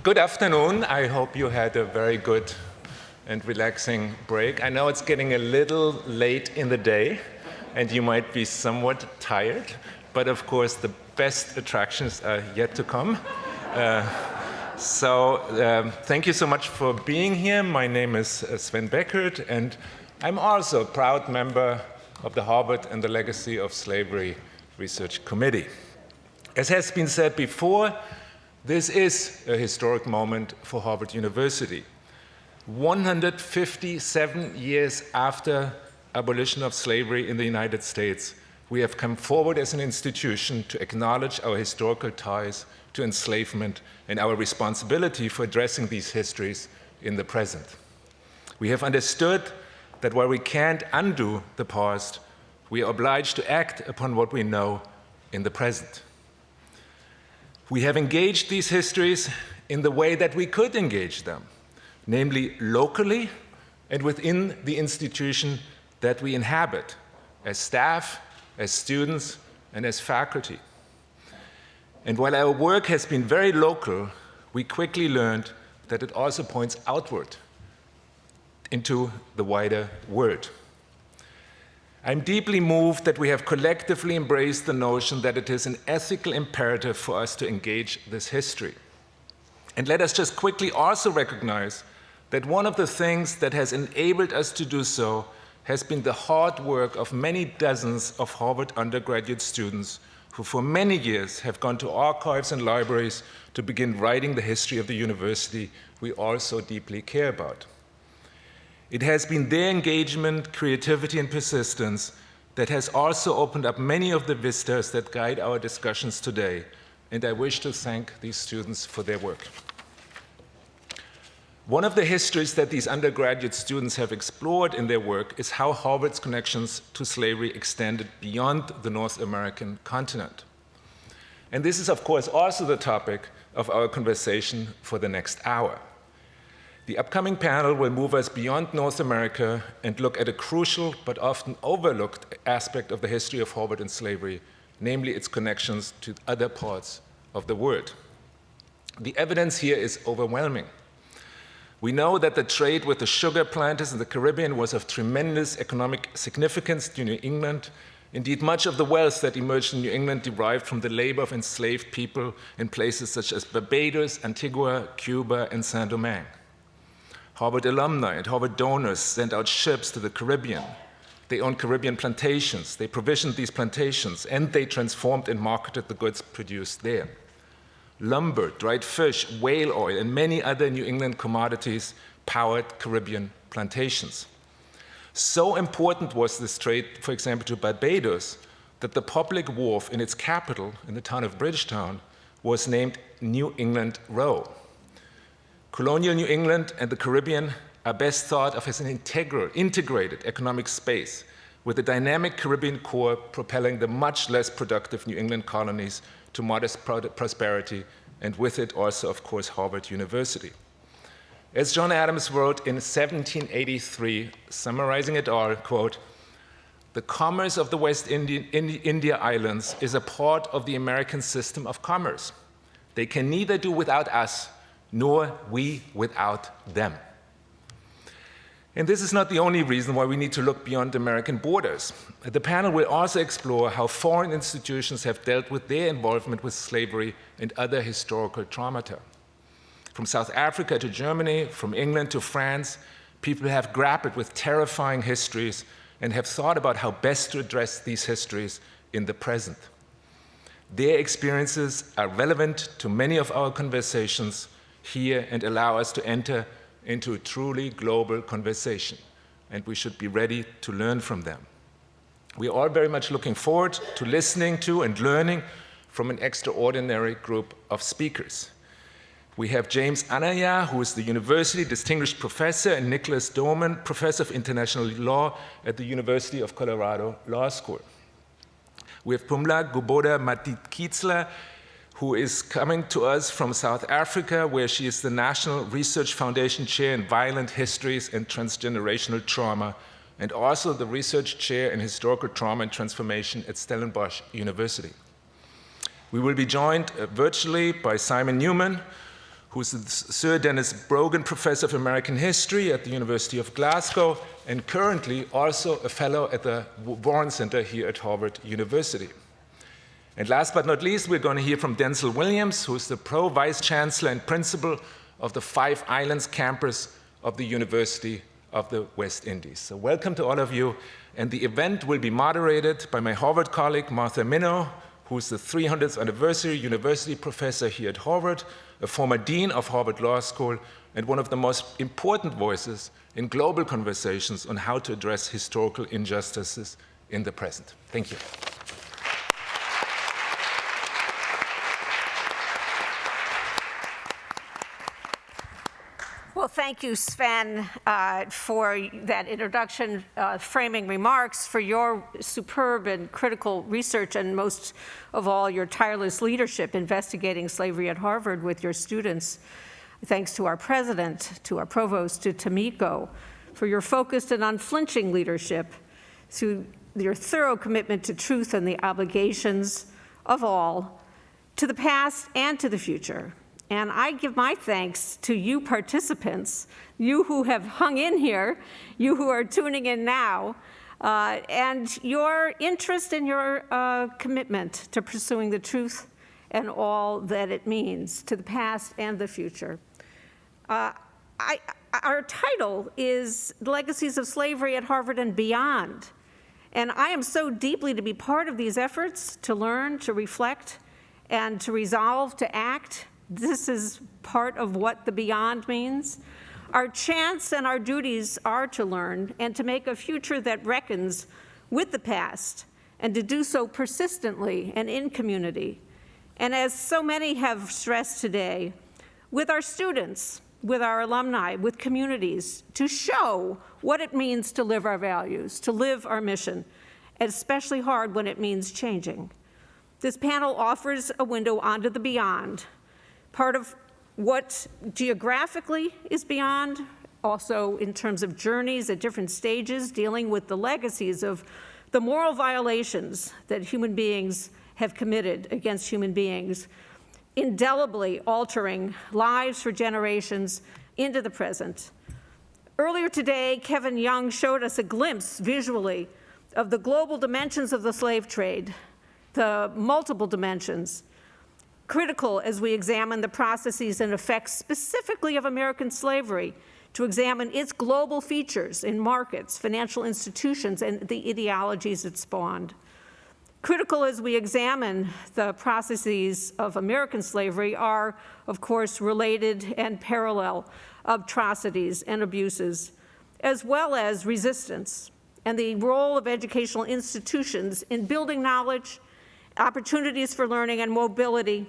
Good afternoon. I hope you had a very good and relaxing break. I know it's getting a little late in the day and you might be somewhat tired, but of course the best attractions are yet to come. Thank you so much for being here. My name is Sven Beckert, and I'm also a proud member of the Harvard and the Legacy of Slavery Research Committee. As has been said before, this is a historic moment for Harvard University. 157 years after abolition of slavery in the United States, we have come forward as an institution to acknowledge our historical ties to enslavement and our responsibility for addressing these histories in the present. We have understood that while we can't undo the past, we are obliged to act upon what we know in the present. We have engaged these histories in the way that we could engage them, namely locally and within the institution that we inhabit, as staff, as students, and as faculty. And while our work has been very local, we quickly learned that it also points outward into the wider world. I'm deeply moved that we have collectively embraced the notion that it is an ethical imperative for us to engage this history. And let us just quickly also recognize that one of the things that has enabled us to do so has been the hard work of many dozens of Harvard undergraduate students who for many years have gone to archives and libraries to begin writing the history of the university we all so deeply care about. It has been their engagement, creativity, and persistence that has also opened up many of the vistas that guide our discussions today, and I wish to thank these students for their work. One of the histories that these undergraduate students have explored in their work is how Harvard's connections to slavery extended beyond the North American continent. And this is, of course, also the topic of our conversation for the next hour. The upcoming panel will move us beyond North America and look at a crucial but often overlooked aspect of the history of Harvard and slavery, namely its connections to other parts of the world. The evidence here is overwhelming. We know that the trade with the sugar planters in the Caribbean was of tremendous economic significance to New England. Indeed, much of the wealth that emerged in New England derived from the labor of enslaved people in places such as Barbados, Antigua, Cuba, and Saint-Domingue. Harvard alumni and Harvard donors sent out ships to the Caribbean. They owned Caribbean plantations, they provisioned these plantations, and they transformed and marketed the goods produced there. Lumber, dried fish, whale oil, and many other New England commodities powered Caribbean plantations. So important was this trade, for example, to Barbados, that the public wharf in its capital, in the town of Bridgetown, was named New England Row. Colonial New England and the Caribbean are best thought of as an integrated economic space, with a dynamic Caribbean core propelling the much less productive New England colonies to modest prosperity, and with it also, of course, Harvard University. As John Adams wrote in 1783, summarizing it all, quote, "The commerce of the West India Islands is a part of the American system of commerce. They can neither do without us, nor we without them." And this is not the only reason why we need to look beyond American borders. The panel will also explore how foreign institutions have dealt with their involvement with slavery and other historical traumata. From South Africa to Germany, from England to France, people have grappled with terrifying histories and have thought about how best to address these histories in the present. Their experiences are relevant to many of our conversations here and allow us to enter into a truly global conversation, and we should be ready to learn from them. We are all very much looking forward to listening to and learning from an extraordinary group of speakers. We have James Anaya, who is the University Distinguished Professor, and Nicholas Doman, Professor of International Law at the University of Colorado Law School. We have Pumla Gobodo-Madikizela, who is coming to us from South Africa, where she is the National Research Foundation Chair in Violent Histories and Transgenerational Trauma, and also the Research Chair in Historical Trauma and Transformation at Stellenbosch University. We will be joined virtually by Simon Newman, who's the Sir Denis Brogan Professor of American History at the University of Glasgow, and currently also a fellow at the Warren Center here at Harvard University. And last but not least, we're going to hear from Densil Williams, who's the Pro-Vice-Chancellor and Principal of the Five Islands campus of the University of the West Indies. So welcome to all of you. And the event will be moderated by my Harvard colleague, Martha Minow, who's the 300th anniversary university professor here at Harvard, a former dean of Harvard Law School, and one of the most important voices in global conversations on how to address historical injustices in the present. Thank you. Well, thank you, Sven, for that introduction, framing remarks, for your superb and critical research, and most of all, your tireless leadership investigating slavery at Harvard with your students. Thanks to our president, to our provost, to Tomiko, for your focused and unflinching leadership, through your thorough commitment to truth and the obligations of all, to the past and to the future. And I give my thanks to you participants, you who have hung in here, you who are tuning in now, and your interest and your commitment to pursuing the truth and all that it means to the past and the future. Our title is Legacies of Slavery at Harvard and Beyond. And I am so deeply to be part of these efforts, to learn, to reflect, and to resolve, to act. This is part of what the beyond means. Our chance and our duties are to learn and to make a future that reckons with the past, and to do so persistently and in community. And as so many have stressed today, with our students, with our alumni, with communities, to show what it means to live our values, to live our mission, especially hard when it means changing. This panel offers a window onto the beyond, part of what geographically is beyond, also in terms of journeys at different stages, dealing with the legacies of the moral violations that human beings have committed against human beings, indelibly altering lives for generations into the present. Earlier today, Kevin Young showed us a glimpse visually of the global dimensions of the slave trade, the multiple dimensions, critical as we examine the processes and effects specifically of American slavery, to examine its global features in markets, financial institutions, and the ideologies it spawned. Critical as we examine the processes of American slavery are, of course, related and parallel atrocities and abuses, as well as resistance, and the role of educational institutions in building knowledge, opportunities for learning, and mobility.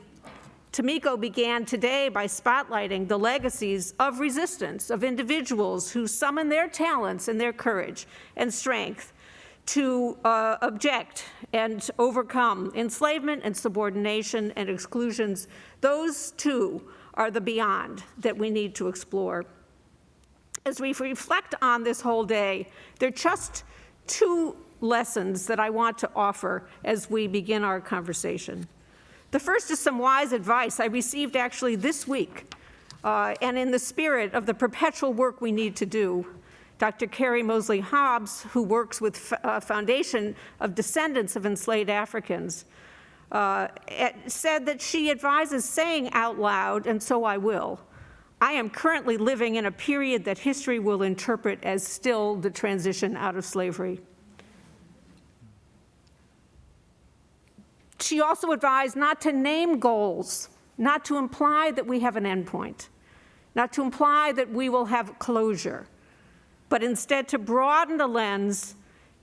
Tomiko began today by spotlighting the legacies of resistance, of individuals who summon their talents and their courage and strength to object and overcome enslavement and subordination and exclusions. Those, too, are the beyond that we need to explore. As we reflect on this whole day, there are just two lessons that I want to offer as we begin our conversation. The first is some wise advice I received actually this week, and in the spirit of the perpetual work we need to do. Dr. Carrie Mosley Hobbs, who works with Foundation of Descendants of Enslaved Africans, said that she advises saying out loud, and so I will, I am currently living in a period that history will interpret as still the transition out of slavery. She also advised not to name goals, not to imply that we have an endpoint, not to imply that we will have closure, but instead to broaden the lens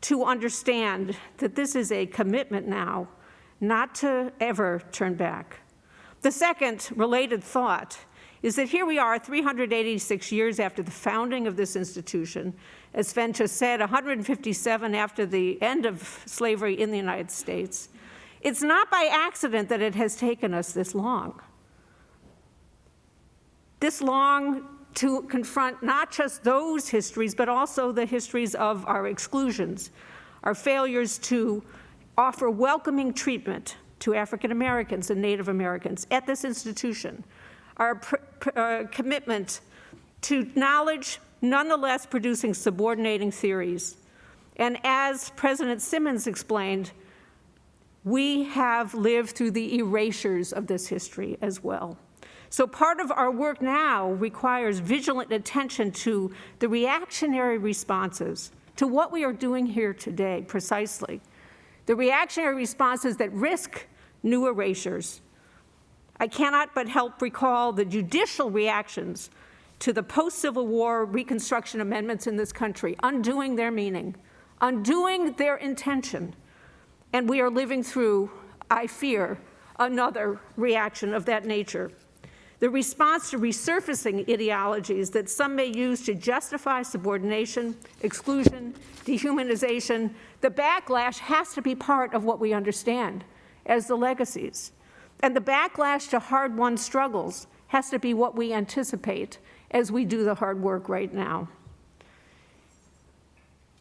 to understand that this is a commitment now, not to ever turn back. The second related thought is that here we are 386 years after the founding of this institution, as Sven just said, 157 after the end of slavery in the United States. It's not by accident that it has taken us this long to confront not just those histories, but also the histories of our exclusions, our failures to offer welcoming treatment to African Americans and Native Americans at this institution, our commitment to knowledge nonetheless producing subordinating theories. And as President Simmons explained, we have lived through the erasures of this history as well. So part of our work now requires vigilant attention to the reactionary responses to what we are doing here today, precisely. The reactionary responses that risk new erasures. I cannot but help recall the judicial reactions to the post-Civil War Reconstruction amendments in this country, undoing their meaning, undoing their intention. And we are living through, I fear, another reaction of that nature. The response to resurfacing ideologies that some may use to justify subordination, exclusion, dehumanization, the backlash has to be part of what we understand as the legacies. And the backlash to hard-won struggles has to be what we anticipate as we do the hard work right now.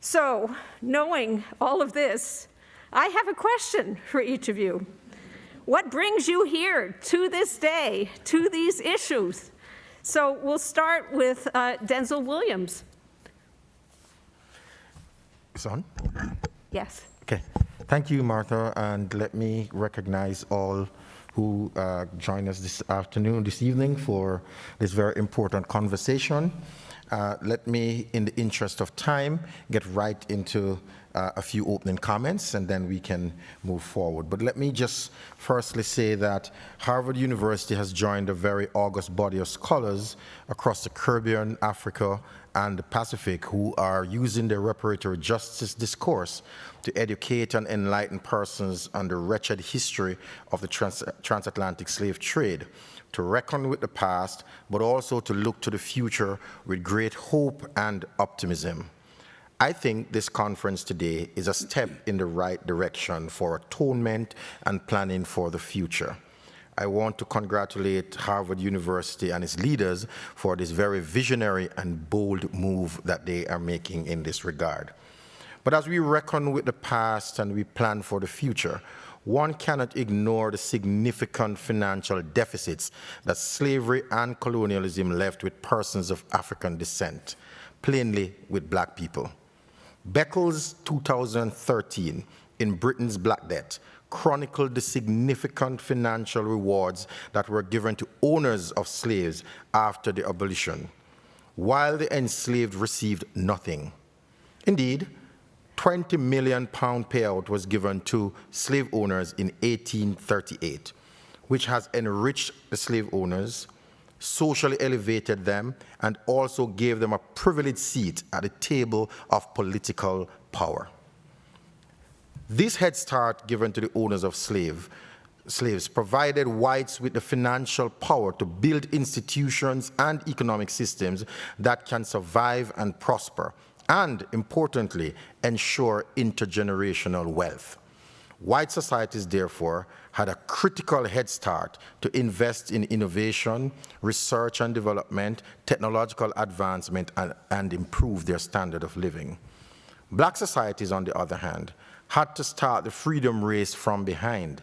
So, knowing all of this, I have a question for each of you. What brings you here to this day, to these issues? So we'll start with Densil Williams. It's on? Yes. Okay. Thank you, Martha, and let me recognize all who join us this afternoon, this evening, for this very important conversation. Let me, in the interest of time, get right into a few opening comments, and then we can move forward. But let me just firstly say that Harvard University has joined a very august body of scholars across the Caribbean, Africa, and the Pacific who are using their reparatory justice discourse to educate and enlighten persons on the wretched history of the transatlantic slave trade, to reckon with the past, but also to look to the future with great hope and optimism. I think this conference today is a step in the right direction for atonement and planning for the future. I want to congratulate Harvard University and its leaders for this very visionary and bold move that they are making in this regard. But as we reckon with the past and we plan for the future, one cannot ignore the significant financial deficits that slavery and colonialism left with persons of African descent, plainly with black people. Beckles' 2013 in Britain's Black Debt chronicled the significant financial rewards that were given to owners of slaves after the abolition, while the enslaved received nothing. Indeed, £20 million payout was given to slave owners in 1838, which has enriched the slave owners, socially elevated them, and also gave them a privileged seat at the table of political power. This head start given to the owners of slaves provided whites with the financial power to build institutions and economic systems that can survive and prosper, and, importantly, ensure intergenerational wealth. White societies, therefore, had a critical head start to invest in innovation, research and development, technological advancement, and improve their standard of living. Black societies, on the other hand, had to start the freedom race from behind.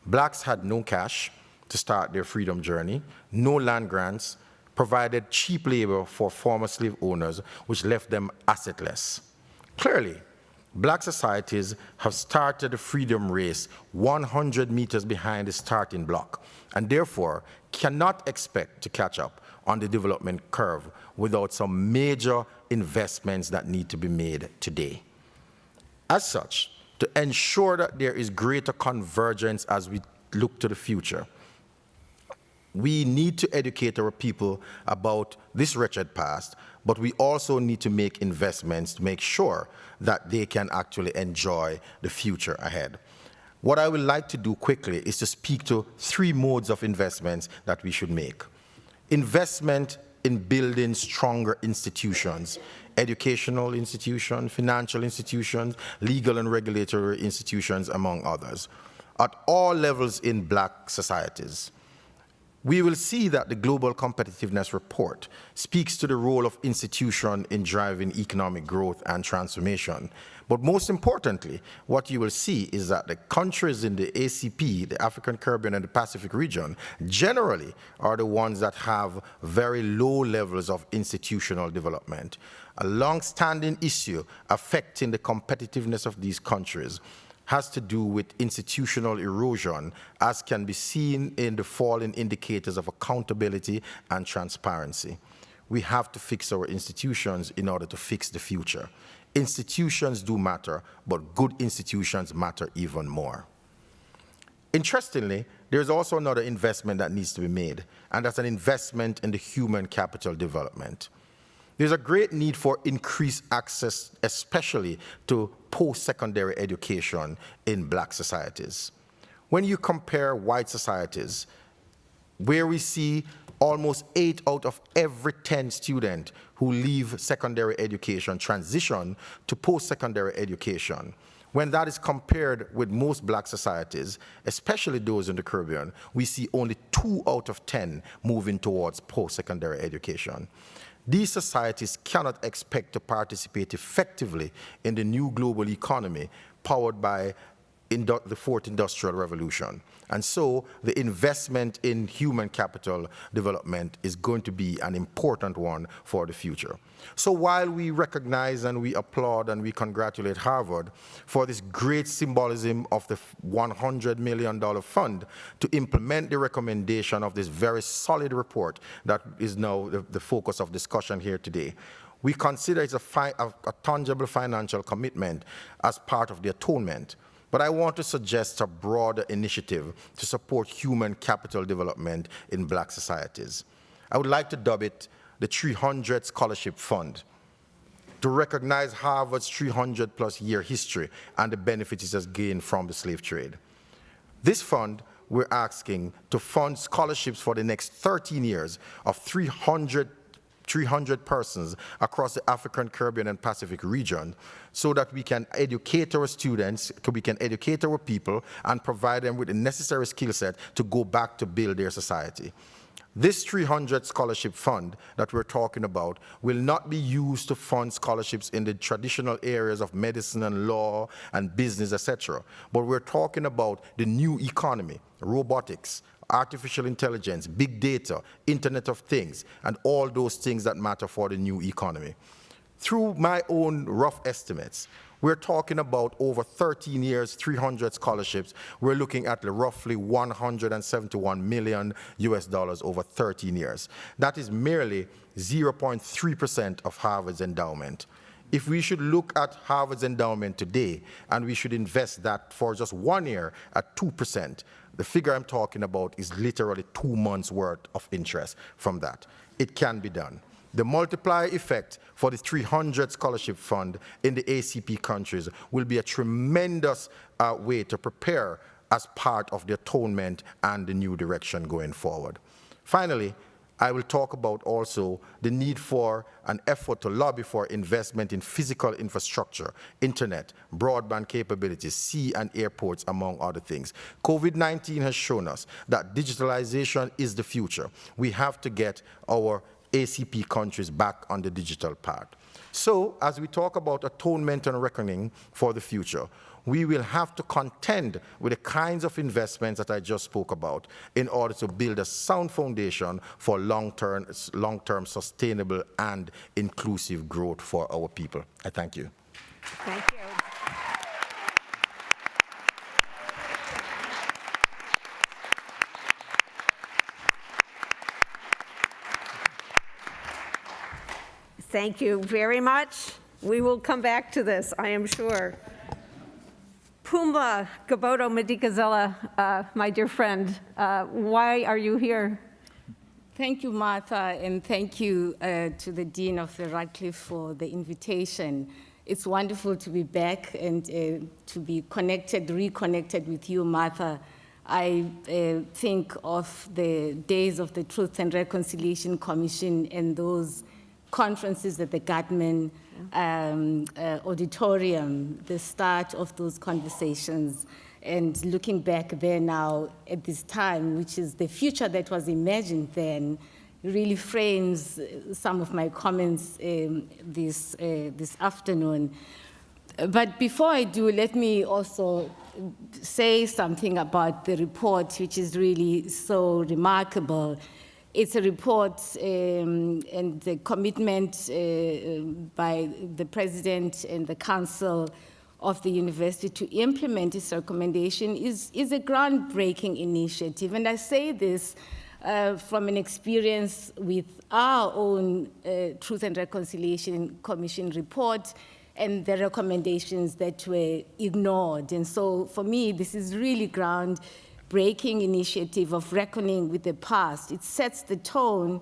Blacks had no cash to start their freedom journey, no land grants, provided cheap labor for former slave owners, which left them assetless. Clearly, black societies have started the freedom race 100 meters behind the starting block, and therefore cannot expect to catch up on the development curve without some major investments that need to be made today. As such, to ensure that there is greater convergence as we look to the future, we need to educate our people about this wretched past, but we also need to make investments to make sure that they can actually enjoy the future ahead. What I would like to do quickly is to speak to three modes of investments that we should make. Investment in building stronger institutions, educational institutions, financial institutions, legal and regulatory institutions, among others, at all levels in black societies. We will see that the Global Competitiveness Report speaks to the role of institutions in driving economic growth and transformation, But most importantly, what you will see is that the countries in the ACP, the African, Caribbean, and the Pacific region, generally are the ones that have very low levels of institutional development. A long-standing issue affecting the competitiveness of these countries has to do with institutional erosion, as can be seen in the falling indicators of accountability and transparency. We have to fix our institutions in order to fix the future. Institutions do matter, but good institutions matter even more. Interestingly, there's also another investment that needs to be made, and that's an investment in the human capital development. There's a great need for increased access, especially to post-secondary education in Black societies. When you compare white societies, where we see almost 8 out of every 10 students who leave secondary education transition to post-secondary education, when that is compared with most Black societies, especially those in the Caribbean, we see only 2 out of 10 moving towards post-secondary education. These societies cannot expect to participate effectively in the new global economy powered by the fourth industrial revolution. And so the investment in human capital development is going to be an important one for the future. So while we recognize and we applaud and we congratulate Harvard for this great symbolism of the $100 million fund to implement the recommendation of this very solid report that is now the focus of discussion here today, we consider it a tangible financial commitment as part of the atonement. But I want to suggest a broader initiative to support human capital development in Black societies. I would like to dub it the 300 Scholarship Fund, to recognize Harvard's 300-plus year history and the benefits it has gained from the slave trade. This fund, we're asking to fund scholarships for the next 13 years of 300 persons across the African, Caribbean, and Pacific region, so that we can educate our students, we can educate our people, and provide them with the necessary skill set to go back to build their society. This 300 scholarship fund that we're talking about will not be used to fund scholarships in the traditional areas of medicine and law and business, etc. But we're talking about the new economy, robotics, artificial intelligence, big data, Internet of Things, and all those things that matter for the new economy. Through my own rough estimates, we're talking about over 13 years, 300 scholarships. We're looking at roughly $171 million over 13 years. That is merely 0.3% of Harvard's endowment. If we should look at Harvard's endowment today, and we should invest that for just 1 year at 2%, the figure I'm talking about is literally 2 months' worth of interest from that. It can be done. The multiplier effect for the 300 scholarship fund in the ACP countries will be a tremendous way to prepare as part of the atonement and the new direction going forward. Finally, I will talk about also the need for an effort to lobby for investment in physical infrastructure, internet, broadband capabilities, sea and airports, among other things. COVID-19 has shown us that digitalization is the future. We have to get our ACP countries back on the digital path. So, as we talk about atonement and reckoning for the future, we will have to contend with the kinds of investments that I just spoke about in order to build a sound foundation for long-term sustainable and inclusive growth for our people. I thank you. Thank you. Thank you very much. We will come back to this, I am sure. Pumla, Gobodo-Madikizela, my dear friend, why are you here? Thank you, Martha, and thank you to the Dean of the Radcliffe for the invitation. It's wonderful to be back and to be reconnected with you, Martha. I think of the days of the Truth and Reconciliation Commission and those conferences at the Gutman auditorium, the start of those conversations, and looking back there now at this time, which is the future that was imagined then, really frames some of my comments this afternoon. But before I do, let me also say something about the report, which is really so remarkable. It's a report and the commitment by the president and the council of the university to implement its recommendation is a groundbreaking initiative. And I say this from an experience with our own Truth and Reconciliation Commission report and the recommendations that were ignored. And so for me, this is really groundbreaking initiative of reckoning with the past. It sets the tone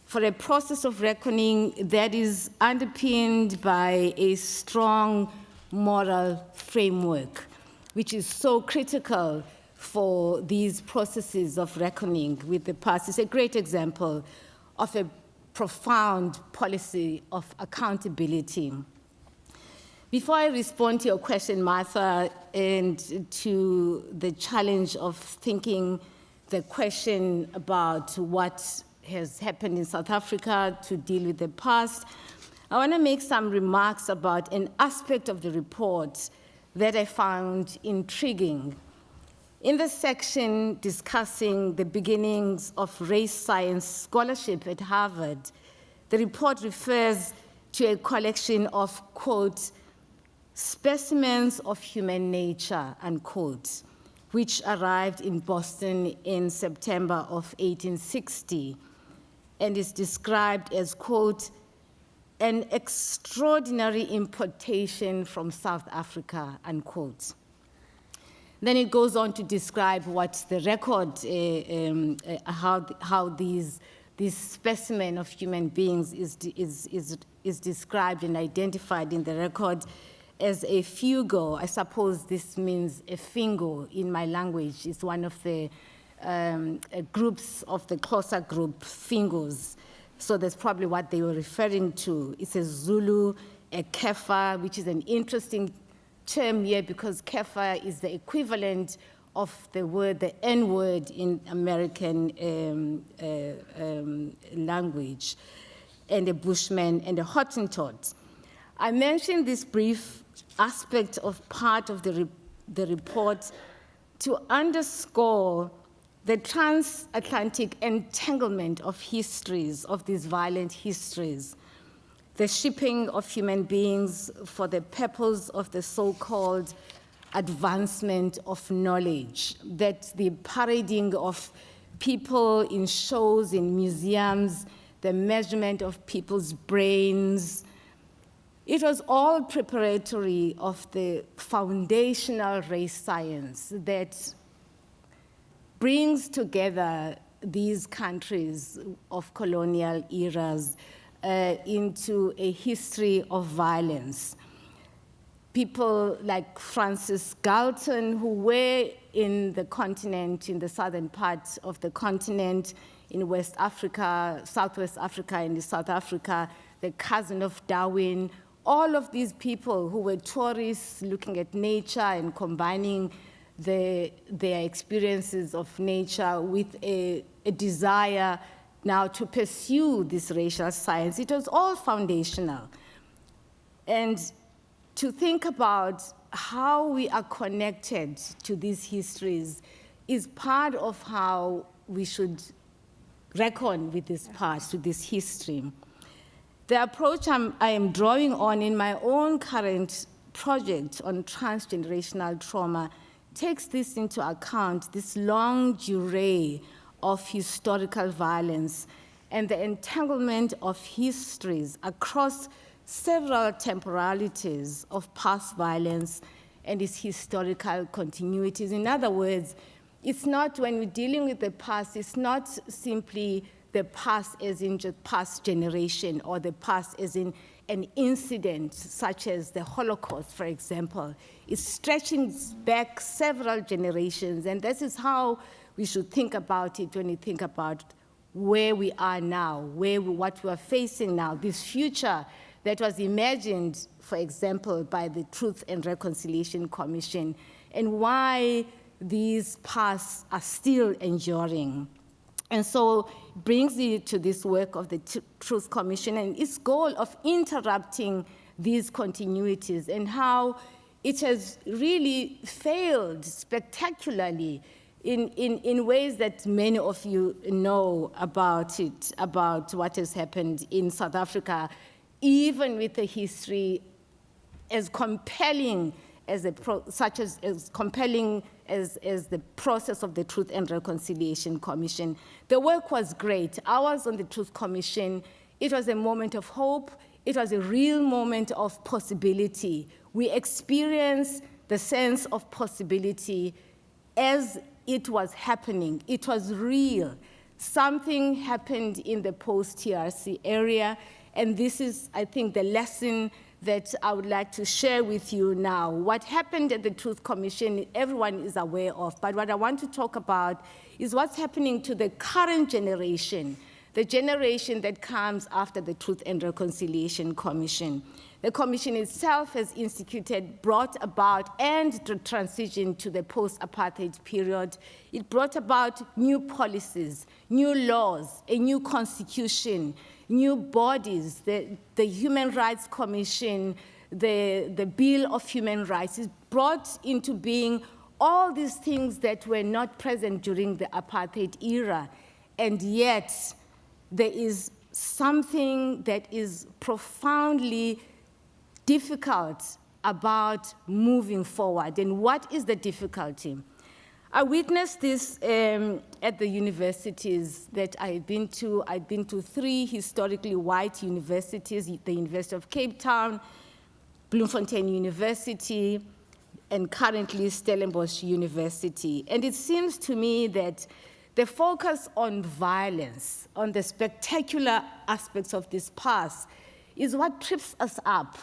for a process of reckoning that is underpinned by a strong moral framework, which is so critical for these processes of reckoning with the past. It's a great example of a profound policy of accountability. Before I respond to your question, Martha, and to the challenge of thinking the question about what has happened in South Africa to deal with the past, I want to make some remarks about an aspect of the report that I found intriguing. In the section discussing the beginnings of race science scholarship at Harvard, the report refers to a collection of, quote, specimens of human nature, unquote, which arrived in Boston in September of 1860 and is described as, quote, an extraordinary importation from South Africa, unquote. Then it goes on to describe what the record, how this specimen of human beings is described and identified in the record as a fugo. I suppose this means a fingo in my language. It's one of the groups of the closer group, fingos. So that's probably what they were referring to. It's a Zulu, a kefa, which is an interesting term here because kefa is the equivalent of the word, the N-word in American language, and a bushman and a Hottentot. I mentioned this brief aspect of part of the report to underscore the transatlantic entanglement of histories, of these violent histories, the shipping of human beings for the purpose of the so-called advancement of knowledge, that the parading of people in shows, in museums, the measurement of people's brains, it was all preparatory of the foundational race science that brings together these countries of colonial eras into a history of violence. People like Francis Galton, who were in the continent, in the southern part of the continent, in West Africa, Southwest Africa, and South Africa, the cousin of Darwin, all of these people who were tourists looking at nature and combining their experiences of nature with a desire now to pursue this racial science. It was all foundational. And to think about how we are connected to these histories is part of how we should reckon with this past, with this history. The approach I am drawing on in my own current project on transgenerational trauma takes this into account, this long durée of historical violence and the entanglement of histories across several temporalities of past violence and its historical continuities. In other words, it's not, when we're dealing with the past, it's not simply the past as in just past generation or the past as in an incident such as the Holocaust, for example. It's stretching back several generations, and this is how we should think about it when we think about where we are now, what we are facing now, this future that was imagined, for example, by the Truth and Reconciliation Commission, and why these pasts are still enduring. And so it brings you to this work of the Truth Commission and its goal of interrupting these continuities and how it has really failed spectacularly in ways that many of you know about it, about what has happened in South Africa, even with a history as compelling as compelling as the process of the Truth and Reconciliation Commission. The work was great. I was on the Truth Commission. It was a moment of hope. It was a real moment of possibility. We experienced the sense of possibility as it was happening. It was real. Something happened in the post-TRC area, and this is, I think, the lesson that I would like to share with you now. What happened at the Truth Commission, everyone is aware of, but what I want to talk about is what's happening to the current generation, the generation that comes after the Truth and Reconciliation Commission. The Commission itself has instituted, brought about, and the transition to the post-apartheid period. It brought about new policies, new laws, a new constitution, new bodies, the Human Rights Commission, the Bill of Human Rights. It brought into being all these things that were not present during the apartheid era, and yet there is something that is profoundly difficult about moving forward. And what is the difficulty? I witnessed this at the universities that I've been to. I've been to 3 historically white universities, the University of Cape Town, Bloemfontein University, and currently Stellenbosch University. And it seems to me that the focus on violence, on the spectacular aspects of this past, is what trips us up.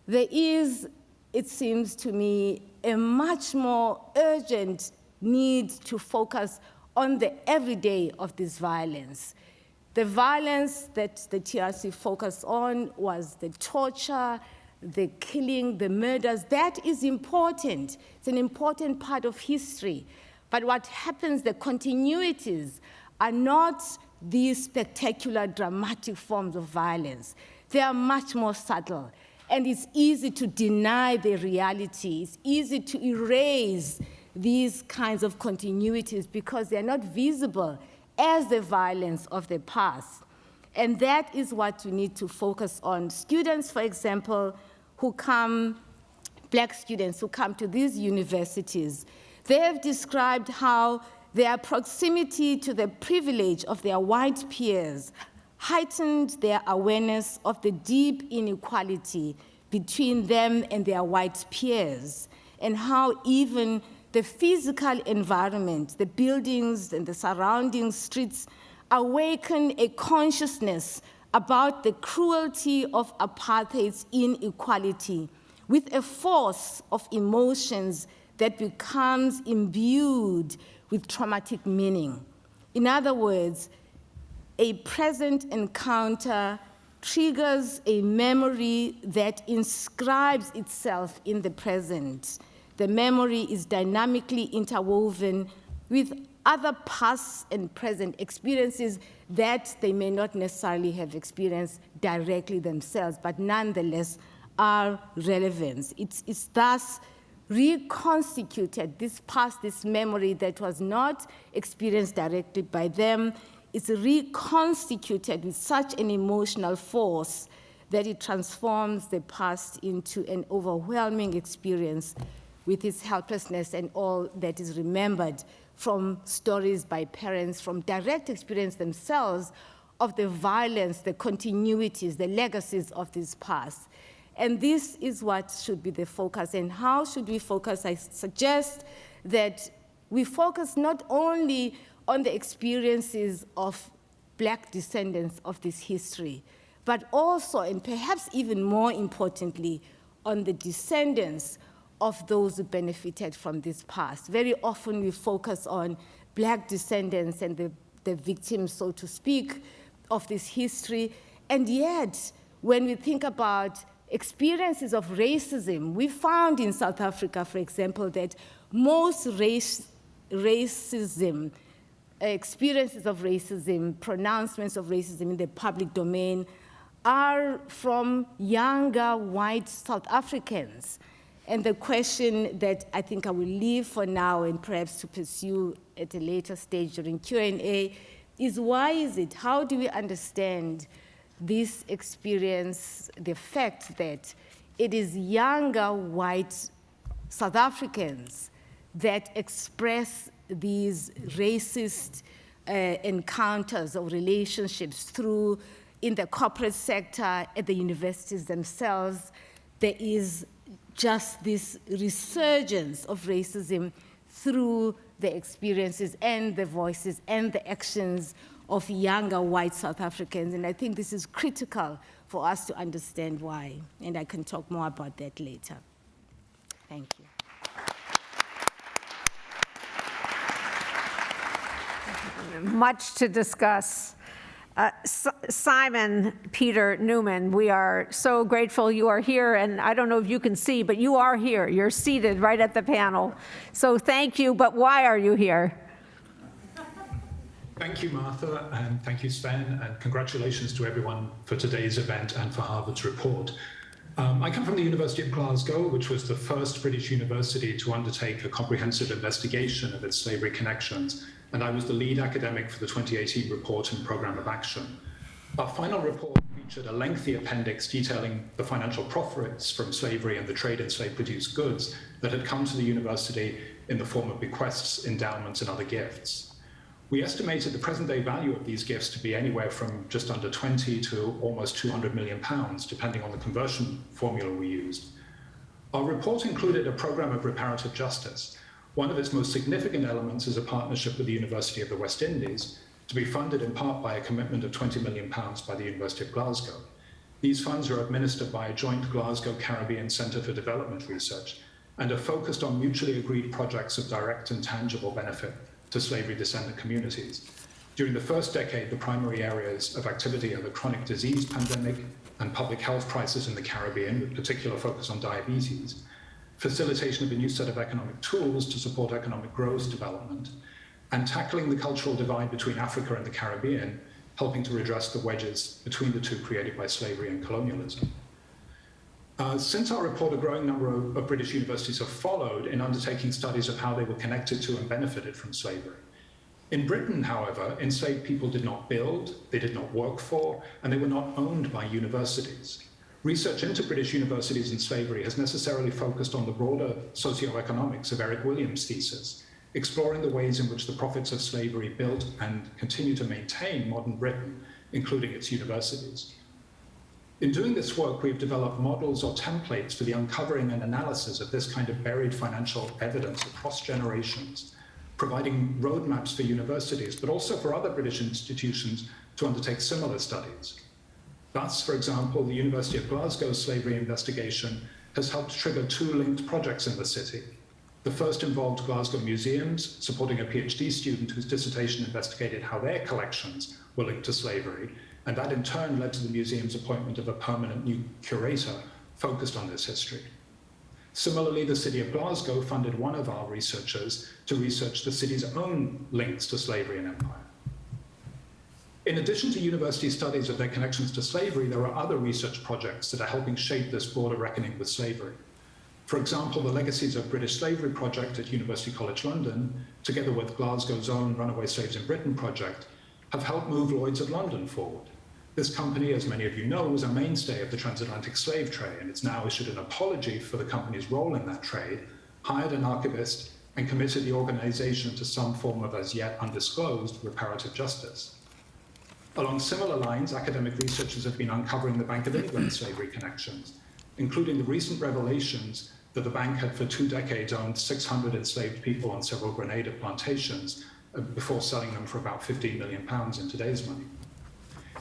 There is, it seems to me, a much more urgent need to focus on the everyday of this violence. The violence that the TRC focused on was the torture, the killing, the murders. That is important. It's an important part of history. But what happens, the continuities, are not these spectacular, dramatic forms of violence. They are much more subtle. And it's easy to deny the reality. It's easy to erase these kinds of continuities because they're not visible as the violence of the past. And that is what we need to focus on. Students, for example, who come, Black students who come to these universities, they have described how their proximity to the privilege of their white peers heightened their awareness of the deep inequality between them and their white peers, and how even the physical environment, the buildings and the surrounding streets, awaken a consciousness about the cruelty of apartheid's inequality with a force of emotions that becomes imbued with traumatic meaning. In other words, a present encounter triggers a memory that inscribes itself in the present. The memory is dynamically interwoven with other past and present experiences that they may not necessarily have experienced directly themselves, but nonetheless are relevant. It's thus reconstituted, this past, this memory that was not experienced directly by them, is reconstituted with such an emotional force that it transforms the past into an overwhelming experience with its helplessness and all that is remembered from stories by parents, from direct experience themselves of the violence, the continuities, the legacies of this past. And this is what should be the focus. And how should we focus? I suggest that we focus not only on the experiences of Black descendants of this history, but also, and perhaps even more importantly, on the descendants of those who benefited from this past. Very often we focus on Black descendants and the victims, so to speak, of this history. And yet, when we think about experiences of racism, we found in South Africa, for example, that most racism, experiences of racism, pronouncements of racism in the public domain are from younger white South Africans. And the question that I think I will leave for now and perhaps to pursue at a later stage during Q&A is why is it, how do we understand this experience, the fact that it is younger white South Africans that express these racist encounters or relationships through in the corporate sector, at the universities themselves. There is just this resurgence of racism through the experiences and the voices and the actions of younger white South Africans. And I think this is critical for us to understand why. And I can talk more about that later. Thank you. Much to discuss. Simon Peter Newman, we are so grateful you are here, and I don't know if you can see, but you are here. You're seated right at the panel. So thank you, but why are you here? Thank you, Martha, and thank you, Sven, and congratulations to everyone for today's event and for Harvard's report. I come from the University of Glasgow, which was the first British university to undertake a comprehensive investigation of its slavery connections, and I was the lead academic for the 2018 report and programme of action. Our final report featured a lengthy appendix detailing the financial profits from slavery and the trade in slave-produced goods that had come to the university in the form of bequests, endowments, and other gifts. We estimated the present-day value of these gifts to be anywhere from just under 20 to almost 200 million pounds, depending on the conversion formula we used. Our report included a programme of reparative justice. One of its most significant elements is a partnership with the University of the West Indies, to be funded in part by a commitment of £20 million by the University of Glasgow. These funds are administered by a joint Glasgow Caribbean Centre for Development Research and are focused on mutually agreed projects of direct and tangible benefit to slavery descendant communities. During the first decade, the primary areas of activity are the chronic disease pandemic and public health crisis in the Caribbean, with particular focus on diabetes, facilitation of a new set of economic tools to support economic growth development, and tackling the cultural divide between Africa and the Caribbean, helping to redress the wedges between the two created by slavery and colonialism. Since our report, a growing number of British universities have followed in undertaking studies of how they were connected to and benefited from slavery. In Britain, however, enslaved people did not build, they did not work for, and they were not owned by universities. Research into British universities and slavery has necessarily focused on the broader socioeconomics of Eric Williams' thesis, exploring the ways in which the profits of slavery built and continue to maintain modern Britain, including its universities. In doing this work, we've developed models or templates for the uncovering and analysis of this kind of buried financial evidence across generations, providing roadmaps for universities, but also for other British institutions to undertake similar studies. Thus, for example, the University of Glasgow's slavery investigation has helped trigger 2 linked projects in the city. The first involved Glasgow museums, supporting a PhD student whose dissertation investigated how their collections were linked to slavery, and that in turn led to the museum's appointment of a permanent new curator focused on this history. Similarly, the City of Glasgow funded one of our researchers to research the city's own links to slavery and empire. In addition to university studies of their connections to slavery, there are other research projects that are helping shape this broader reckoning with slavery. For example, the Legacies of British Slavery project at University College London, together with Glasgow's own Runaway Slaves in Britain project, have helped move Lloyd's of London forward. This company, as many of you know, was a mainstay of the transatlantic slave trade, and it's now issued an apology for the company's role in that trade, hired an archivist, and committed the organization to some form of as yet undisclosed reparative justice. Along similar lines, academic researchers have been uncovering the Bank of England slavery connections, including the recent revelations that the bank had for 2 decades owned 600 enslaved people on several Grenada plantations before selling them for about £15 million in today's money.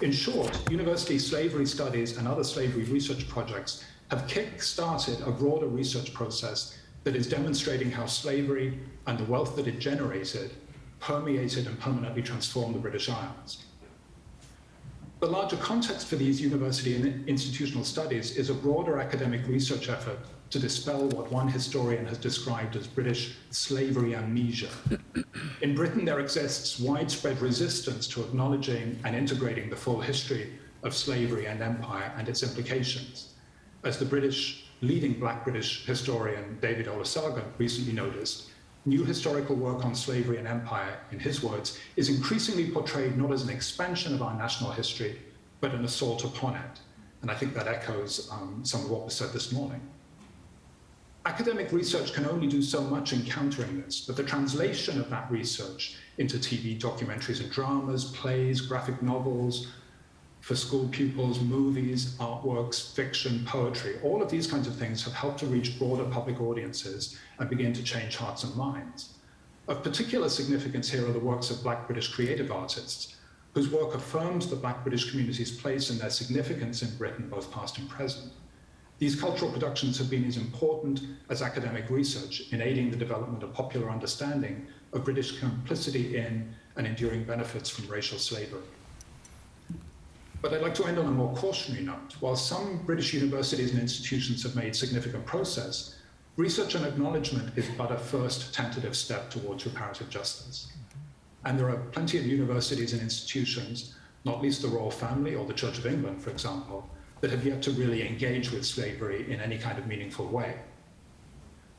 In short, university slavery studies and other slavery research projects have kick-started a broader research process that is demonstrating how slavery and the wealth that it generated permeated and permanently transformed the British Isles. The larger context for these university and institutional studies is a broader academic research effort to dispel what one historian has described as British slavery amnesia. In Britain, there exists widespread resistance to acknowledging and integrating the full history of slavery and empire and its implications. As the leading Black British historian David Olusoga recently noticed, new historical work on slavery and empire, in his words, is increasingly portrayed not as an expansion of our national history, but an assault upon it. And I think that echoes some of what was said this morning. Academic research can only do so much in countering this, but the translation of that research into TV documentaries and dramas, plays, graphic novels, for school pupils, movies, artworks, fiction, poetry, all of these kinds of things have helped to reach broader public audiences and begin to change hearts and minds. Of particular significance here are the works of Black British creative artists, whose work affirms the Black British community's place and their significance in Britain, both past and present. These cultural productions have been as important as academic research in aiding the development of popular understanding of British complicity in and enduring benefits from racial slavery. But I'd like to end on a more cautionary note. While some British universities and institutions have made significant progress, research and acknowledgement is but a first tentative step towards reparative justice. And there are plenty of universities and institutions, not least the Royal Family or the Church of England, for example, that have yet to really engage with slavery in any kind of meaningful way.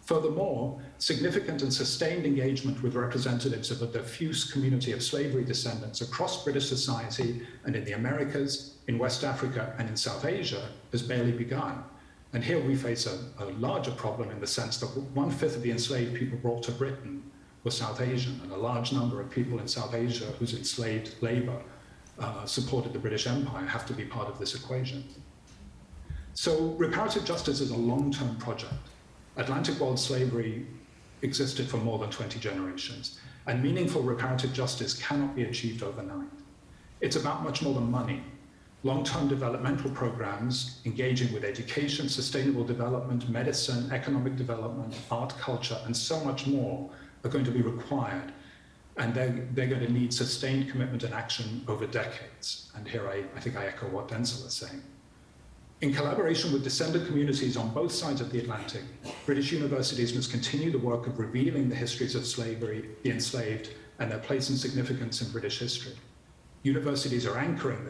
Furthermore, significant and sustained engagement with representatives of a diffuse community of slavery descendants across British society and in the Americas, in West Africa, and in South Asia has barely begun. And here we face a larger problem in the sense that 1/5 of the enslaved people brought to Britain were South Asian, and a large number of people in South Asia whose enslaved labor supported the British Empire have to be part of this equation. So reparative justice is a long-term project. Atlantic world slavery existed for more than 20 generations, and meaningful reparative justice cannot be achieved overnight. It's about much more than money. Long-term developmental programs engaging with education, sustainable development, medicine, economic development, art, culture, and so much more are going to be required. And they're going to need sustained commitment and action over decades. And here I think I echo what Densil is saying. In collaboration with descendant communities on both sides of the Atlantic, British universities must continue the work of revealing the histories of slavery, the enslaved, and their place and significance in British history. Universities are anchoring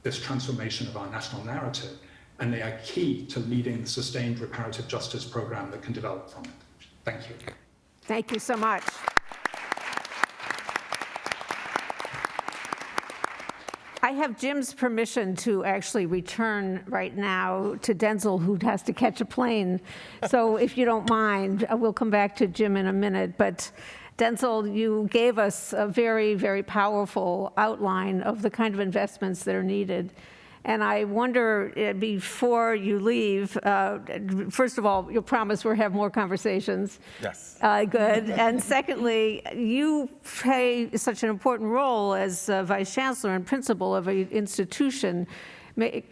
this transformation of our national narrative, and they are key to leading the sustained reparative justice program that can develop from it. Thank you. Thank you so much. I have Jim's permission to actually return right now to Densil, who has to catch a plane. So if you don't mind, we'll come back to Jim in a minute. But Densil, you gave us a very, very powerful outline of the kind of investments that are needed. And I wonder, before you leave, first of all, you'll promise we'll have more conversations. Yes. Good. And secondly, you play such an important role as vice-chancellor and principal of an institution.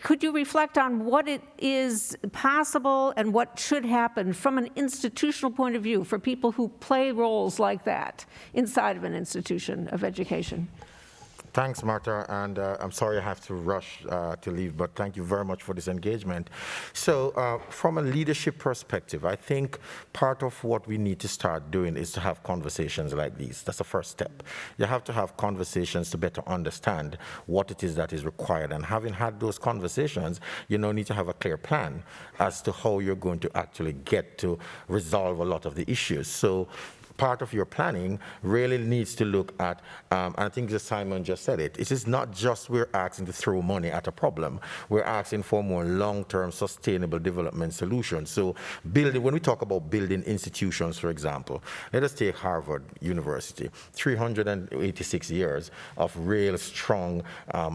Could you reflect on what it is possible and what should happen from an institutional point of view for people who play roles like that inside of an institution of education? Thanks, Martha, and I'm sorry I have to rush to leave, but thank you very much for this engagement. So from a leadership perspective, I think part of what we need to start doing is to have conversations like these. That's the first step. You have to have conversations to better understand what it is that is required, and having had those conversations, you now need to have a clear plan as to how you're going to actually get to resolve a lot of the issues. So part of your planning really needs to look at, I think that Simon just said it, it is not just we're asking to throw money at a problem, we're asking for more long-term sustainable development solutions. So building, when we talk about building institutions, for example, let us take Harvard University, 386 years of real strong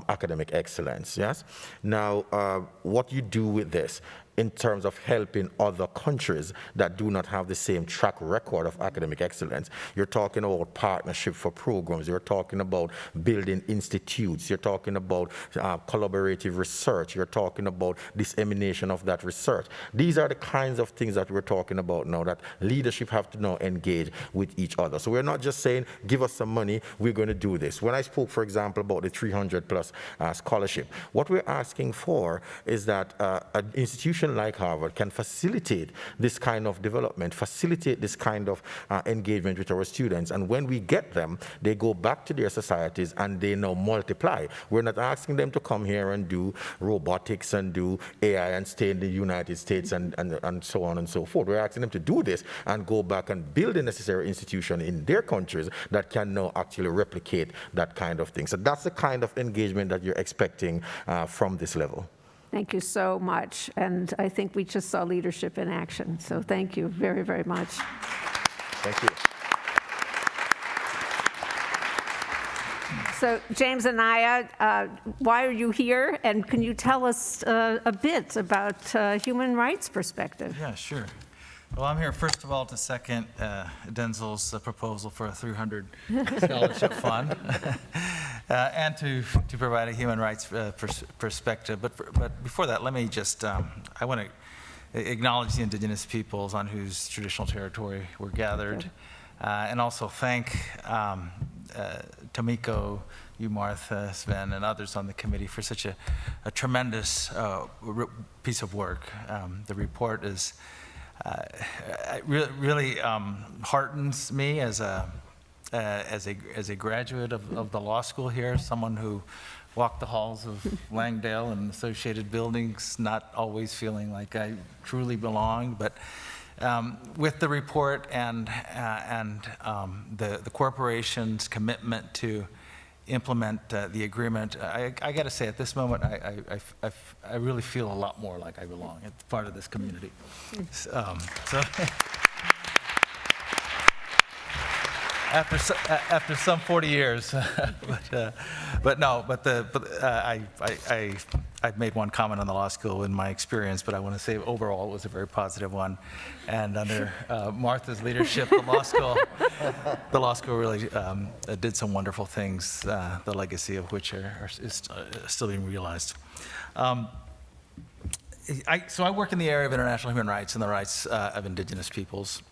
academic excellence, yes? Now, what you do with this, in terms of helping other countries that do not have the same track record of academic excellence. You're talking about partnership for programs, you're talking about building institutes, you're talking about collaborative research, you're talking about dissemination of that research. These are the kinds of things that we're talking about now, that leadership have to now engage with each other. So we're not just saying, give us some money, we're going to do this. When I spoke, for example, about the 300 plus scholarship, what we're asking for is that an institution institution like Harvard can facilitate this kind of development, facilitate this kind of engagement with our students. And when we get them, they go back to their societies and they now multiply. We're not asking them to come here and do robotics and do AI and stay in the United States and so on and so forth. We're asking them to do this and go back and build the necessary institution in their countries that can now actually replicate that kind of thing. So that's the kind of engagement that you're expecting from this level. Thank you so much. And I think we just saw leadership in action. So thank you very, very much. Thank you. So James and Anaya, why are you here? And can you tell us a bit about human rights perspective? Yeah, sure. Well, I'm here, first of all, to second Densil's proposal for a 300 scholarship fund and to provide a human rights perspective. But before that, let me just, I want to acknowledge the indigenous peoples on whose traditional territory we're gathered, and also thank Tomiko, you, Martha, Sven, and others on the committee for such a tremendous piece of work. The report is really heartens me as a graduate of the law school here, someone who walked the halls of Langdale and associated buildings, not always feeling like I truly belonged, but with the report and the corporation's commitment to implement the agreement, I got to say, at this moment, I really feel a lot more like I belong. It's part of this community. After some 40 years, I've made one comment on the law school in my experience, but I want to say overall it was a very positive one. And under Martha's leadership, the law school really did some wonderful things, the legacy of which is still being realized. So I work in the area of international human rights and the rights of indigenous peoples.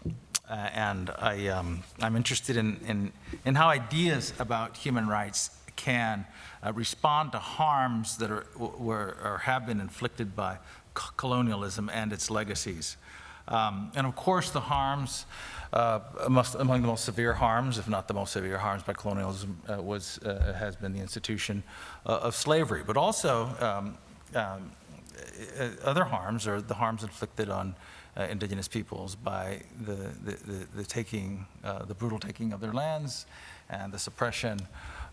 And I'm interested in how ideas about human rights can respond to harms that were or have been inflicted by colonialism and its legacies. And of course, the harms, among the most severe harms, if not the most severe harms by colonialism, has been the institution of slavery. But also, other harms are the harms inflicted on indigenous peoples by the brutal taking of their lands and the suppression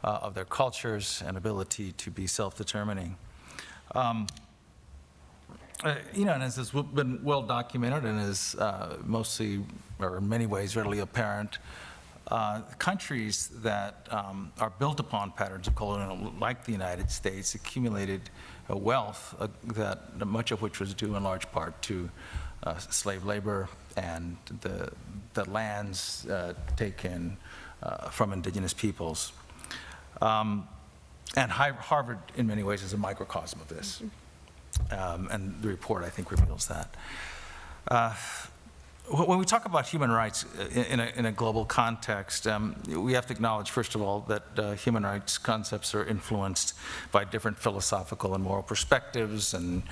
of their cultures and ability to be self-determining. And as has been well documented and is mostly, or in many ways, readily apparent, countries that are built upon patterns of colonialism, like the United States, accumulated wealth that much of which was due in large part to slave labor and the lands taken from indigenous peoples. And Harvard, in many ways, is a microcosm of this. And the report, I think, reveals that. When we talk about human rights in a global context, we have to acknowledge, first of all, that human rights concepts are influenced by different philosophical and moral perspectives, and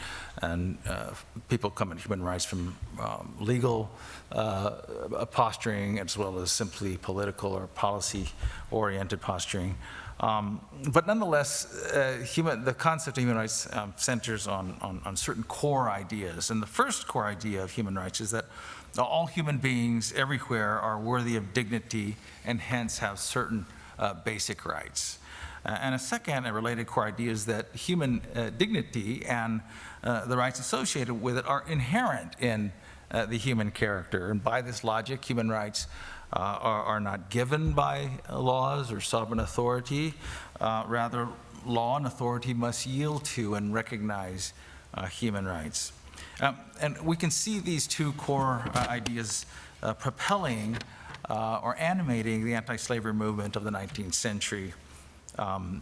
people come at human rights from legal posturing as well as simply political or policy-oriented posturing. But nonetheless, the concept of human rights centers on certain core ideas. And the first core idea of human rights is that all human beings everywhere are worthy of dignity and hence have certain basic rights. And a second, a related core idea is that human dignity and the rights associated with it are inherent in the human character. And by this logic, human rights are not given by laws or sovereign authority. Rather, law and authority must yield to and recognize human rights. And we can see these two core ideas propelling or animating the anti-slavery movement of the 19th century in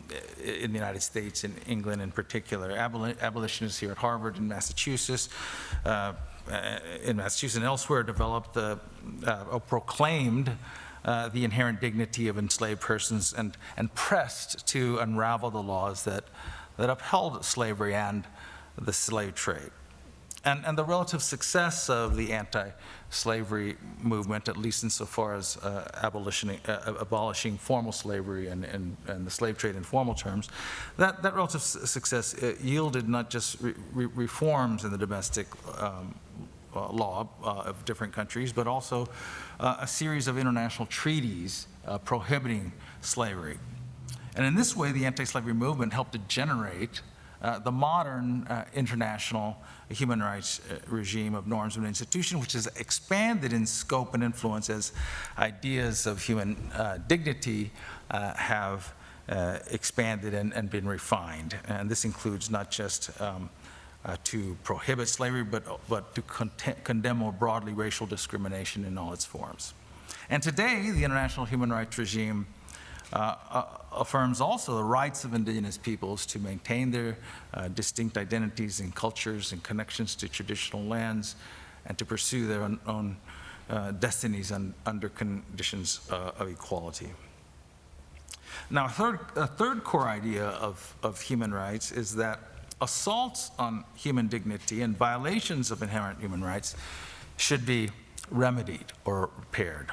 the United States, in England in particular. Abolitionists here at Harvard in Massachusetts and elsewhere developed or proclaimed the inherent dignity of enslaved persons and pressed to unravel the laws that upheld slavery and the slave trade. And the relative success of the anti-slavery movement, at least insofar as abolishing formal slavery and the slave trade in formal terms, that relative success yielded not just reforms in the domestic law of different countries, but also a series of international treaties prohibiting slavery. And in this way, the anti-slavery movement helped to generate the modern international human rights regime of norms and institutions, which has expanded in scope and influence as ideas of human dignity have expanded and been refined. And this includes not just to prohibit slavery, but to condemn more broadly racial discrimination in all its forms. And today, the international human rights regime affirms also the rights of indigenous peoples to maintain their distinct identities and cultures and connections to traditional lands and to pursue their own destinies under conditions of equality. Now, a third core idea of human rights is that assaults on human dignity and violations of inherent human rights should be remedied or repaired.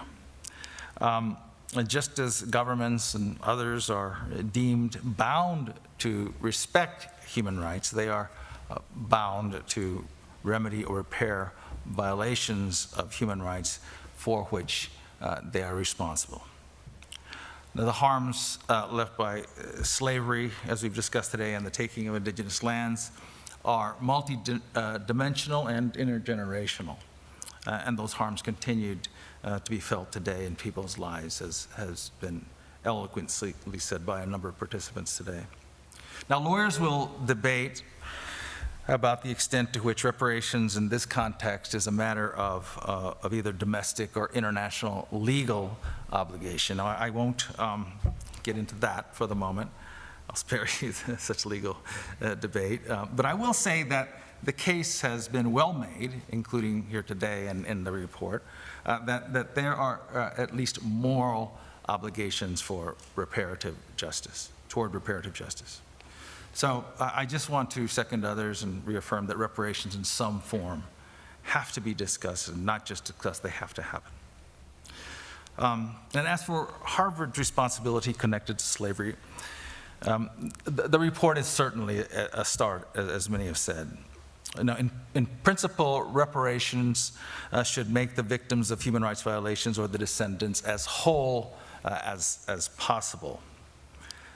And just as governments and others are deemed bound to respect human rights, they are bound to remedy or repair violations of human rights for which they are responsible. Now, the harms left by slavery, as we've discussed today, and the taking of indigenous lands are multi-dimensional and intergenerational. And those harms continued to be felt today in people's lives, as has been eloquently said by a number of participants today. Now, lawyers will debate about the extent to which reparations in this context is a matter of either domestic or international legal obligation. Now, I won't get into that for the moment. I'll spare you such legal debate. But I will say that the case has been well made, including here today and in the report, that there are at least moral obligations for reparative justice, toward reparative justice. So I just want to second others and reaffirm that reparations in some form have to be discussed, and not just discussed, they have to happen. And as for Harvard's responsibility connected to slavery, the report is certainly a start, as many have said. Now, in principle, reparations should make the victims of human rights violations or the descendants as whole as possible.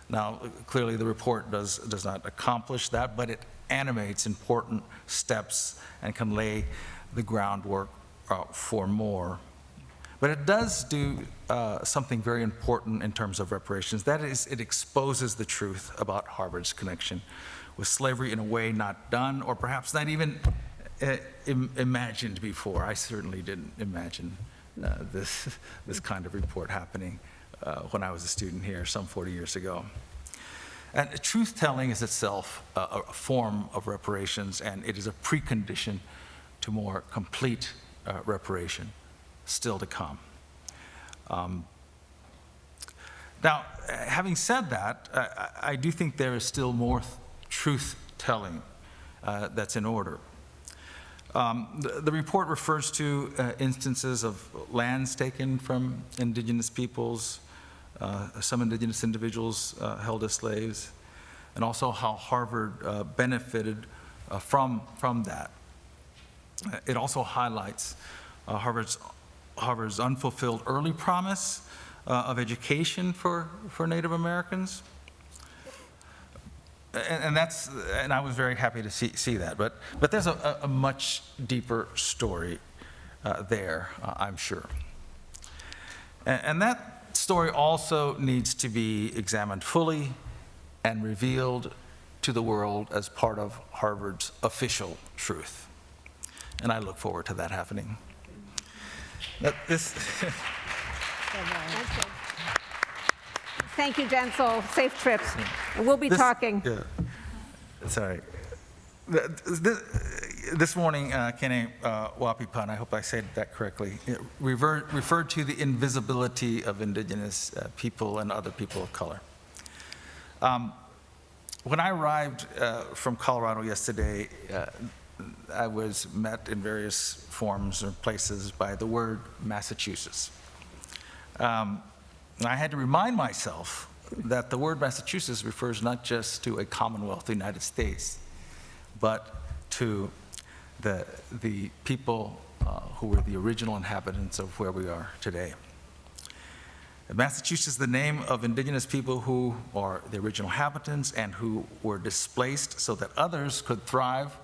Now, clearly the report does not accomplish that, but it animates important steps and can lay the groundwork for more. But it does do something very important in terms of reparations. That is, it exposes the truth about Harvard's connection with slavery in a way not done, or perhaps not even imagined before. I certainly didn't imagine this kind of report happening when I was a student here some 40 years ago. And truth-telling is itself a form of reparations, and it is a precondition to more complete reparation still to come. Now, having said that, I do think there is still more truth-telling that's in order. The report refers to instances of lands taken from indigenous peoples, some indigenous individuals held as slaves, and also how Harvard benefited from that. It also highlights Harvard's unfulfilled early promise of education for Native Americans. And I was very happy to see that. But there's a much deeper story there, I'm sure. And that story also needs to be examined fully and revealed to the world as part of Harvard's official truth. And I look forward to that happening. Thank you, Densil. Safe trips. And we'll be talking. Yeah, sorry. This morning, Kene Wapipan, I hope I said that correctly, referred to the invisibility of indigenous people and other people of color. When I arrived from Colorado yesterday, I was met in various forms or places by the word Massachusetts. I had to remind myself that the word Massachusetts refers not just to a Commonwealth of the United States, but to the people who were the original inhabitants of where we are today. Massachusetts is the name of indigenous people who are the original inhabitants and who were displaced so that others could thrive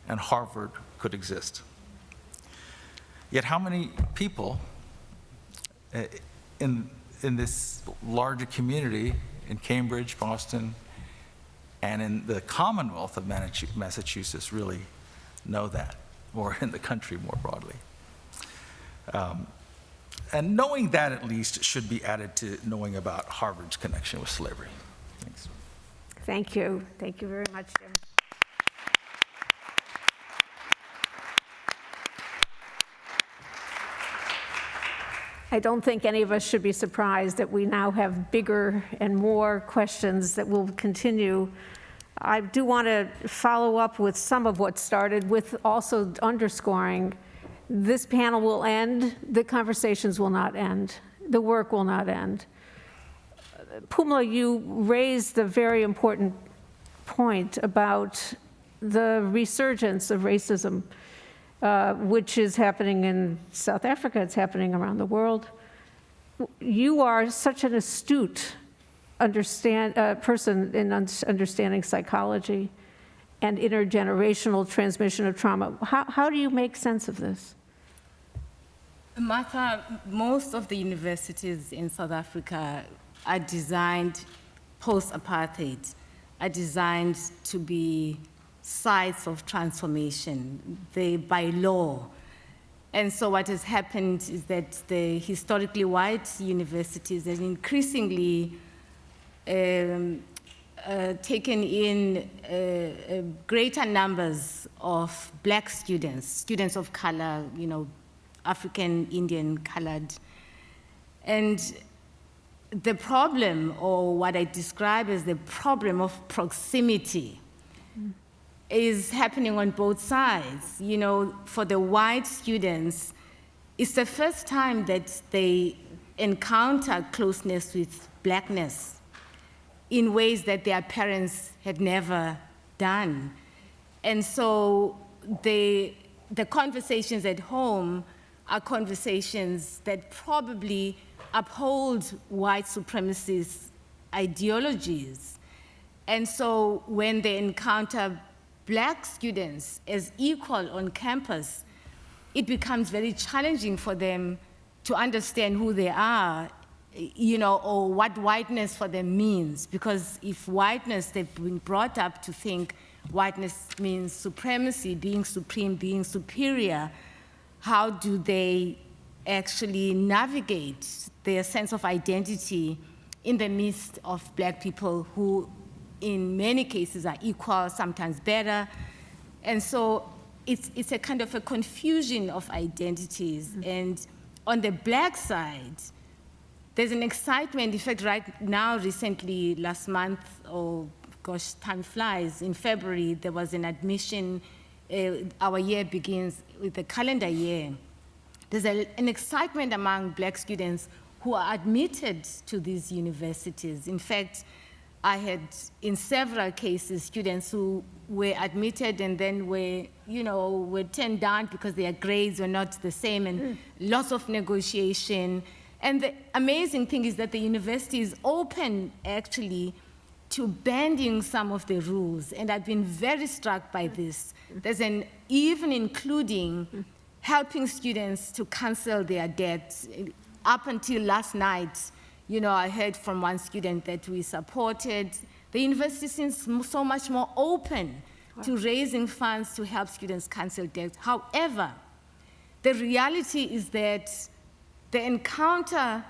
and Harvard could exist. Yet how many people in this larger community in Cambridge, Boston, and in the Commonwealth of Massachusetts really know that, or in the country more broadly? And knowing that, at least, should be added to knowing about Harvard's connection with slavery. Thanks. Thank you. Thank you very much, Jim. I don't think any of us should be surprised that we now have bigger and more questions that will continue. I do want to follow up with some of what started with also underscoring this panel will end, the conversations will not end, the work will not end. Pumla, you raised a very important point about the resurgence of racism, which is happening in South Africa, it's happening around the world. You are such an astute person in understanding psychology and intergenerational transmission of trauma. How do you make sense of this? Martha, most of the universities in South Africa are designed, post-apartheid, are designed to be sites of transformation, by law. And so what has happened is that the historically white universities have increasingly taken in greater numbers of black students, students of color, African, Indian, colored. And the problem, or what I describe as the problem of proximity, is happening on both sides. For the white students, it's the first time that they encounter closeness with blackness in ways that their parents had never done. And so the conversations at home are conversations that probably uphold white supremacist ideologies. And so when they encounter black students as equal on campus, it becomes very challenging for them to understand who they are, or what whiteness for them means. Because if whiteness, they've been brought up to think whiteness means supremacy, being supreme, being superior, how do they actually navigate their sense of identity in the midst of black people who in many cases are equal, sometimes better? And so it's a kind of a confusion of identities. Mm-hmm. And on the black side, there's an excitement. In fact, right now, recently, last month, gosh, time flies, in February, there was an admission. Our year begins with the calendar year. There's an excitement among black students who are admitted to these universities. In fact, I had, in several cases, students who were admitted and then were turned down because their grades were not the same, and lots of negotiation. And the amazing thing is that the university is open, actually, to bending some of the rules. And I've been very struck by this. There's even including helping students to cancel their debts. Up until last night, I heard from one student that we supported. The university seems so much more open to raising funds to help students cancel debts. However, the reality is that the encounter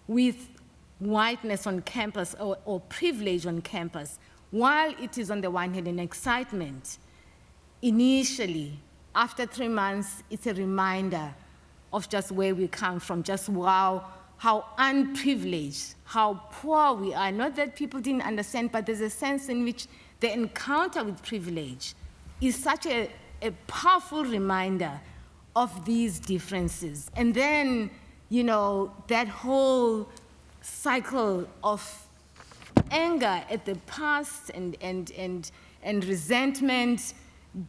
with whiteness on campus or privilege on campus, while it is on the one hand an excitement, initially, after 3 months, it's a reminder of just where we come from, just wow, how unprivileged, how poor we are. Not that people didn't understand, but there's a sense in which the encounter with privilege is such a a powerful reminder of these differences. And then, you know, that whole cycle of anger at the past and resentment